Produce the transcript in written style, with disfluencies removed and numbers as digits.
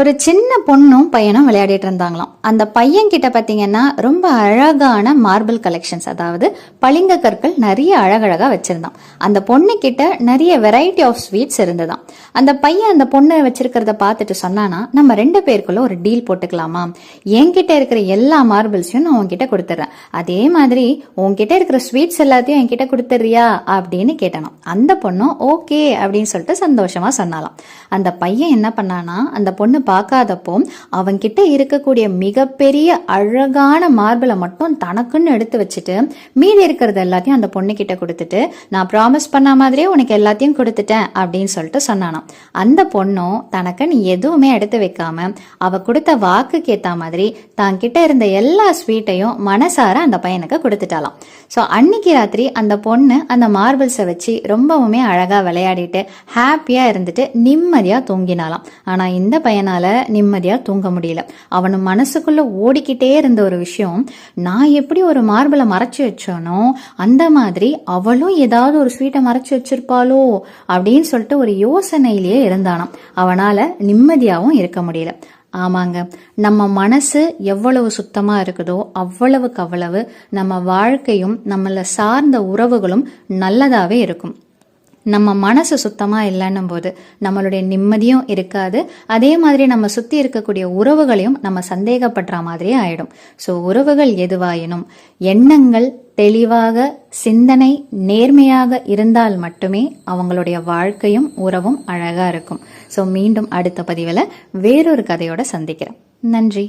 ஒரு சின்ன பொண்ணும் பையனும் விளையாடிட்டு இருந்தாங்களாம். அந்த பையன் கிட்ட பாத்தீங்கன்னா ரொம்ப அழகான மார்பிள் கலெக்ஷன்ஸ், அதாவது பளிங்க கற்கள் நிறைய அழகழகா வச்சிருந்தான். அந்த பொண்ணு கிட்ட நிறைய வெரைட்டி ஆஃப் ஸ்வீட்ஸ் இருந்ததாம். அந்த பையன் அந்த பொண்ணு வச்சிருக்கிறத பார்த்துட்டு சொன்னானா, நம்ம 2 பேருக்குள்ள ஒரு டீல் போட்டுக்கலாமா? என்கிட்ட இருக்கிற எல்லா மார்பிள்ஸையும் நான் உன்கிட்ட கொடுத்துட்றேன், அதே மாதிரி உன்கிட்ட இருக்கிற ஸ்வீட்ஸ் எல்லாத்தையும் என்கிட்ட கொடுத்துறியா அப்படின்னு கேட்டானாம். அந்த பொண்ணும் ஓகே அப்படின்னு சொல்லிட்டு சந்தோஷமா சொன்னாலாம். அந்த பையன் என்ன பண்ணானா, அந்த பொண்ணு பார்க்காதப்போ அவன்கிட்ட இருக்கக்கூடிய மிகப்பெரிய அழகான மார்பிளை மட்டும் தனக்குன்னு எடுத்து வச்சுட்டு மீதி இருக்கிறது எல்லாத்தையும் அந்த பொண்ணு கிட்ட கொடுத்துட்டு, நான் ப்ராமிஸ் பண்ண மாதிரியே உனக்கு எல்லாத்தையும் கொடுத்துட்டேன் அப்படின்னு சொல்லிட்டு சொன்னானாம். அந்த பொண்ணும் தனக்கு நீ எதுவுமே எடுத்து வைக்காம அவ கொடுத்த வாக்குக்கு ஏத்த மாதிரி தான் கிட்ட இருந்த எல்லா ஸ்வீட்டையும் மனசார அந்த பையனுக்கு கொடுத்துட்டாலாம். ஸோ அன்னைக்கு ராத்திரி அந்த பொண்ணு அந்த மார்பிள்ஸை வச்சு ரொம்பவுமே அழகா விளையாடிட்டு ஹாப்பியா இருந்துட்டு நிம்மதியா தூங்கினாலாம். ஆனா இந்த பையனால நிம்மதியா தூங்க முடியல. அவனு மனசுக்குள்ள ஓடிக்கிட்டே இருந்த ஒரு விஷயம், நான் எப்படி ஒரு மார்பிளை மறைச்சு வச்சோனோ அந்த மாதிரி அவளும் ஏதாவது ஒரு ஸ்வீட்டை மறைச்சு வச்சிருப்பாளோ அப்படின்னு சொல்லிட்டு ஒரு யோசனையிலேயே இருந்தானாம். அவனால நிம்மதியாவும் இருக்க முடியல. ஆமாங்க, நம்ம மனசு எவ்வளவு சுத்தமா இருக்குதோ அவ்வளவுக்கு அவ்வளவு நம்ம வாழ்க்கையும் நம்மள சார்ந்த உறவுகளும் நல்லதாவே இருக்கும். நம்ம மனசு சுத்தமா இல்லைன்னும் போது நம்மளுடைய நிம்மதியும் இருக்காது, அதே மாதிரி நம்ம சுத்தி இருக்கக்கூடிய உறவுகளையும் நம்ம சந்தேகப்படுற மாதிரியே ஆயிடும். ஸோ உறவுகள் எதுவாயினும் எண்ணங்கள் தெளிவாக, சிந்தனை நேர்மையாக இருந்தால் மட்டுமே அவங்களுடைய வாழ்க்கையும் உறவும் அழகா இருக்கும். ஸோ மீண்டும் அடுத்த பதிவில் வேறொரு கதையோட சந்திக்கிறேன். நன்றி.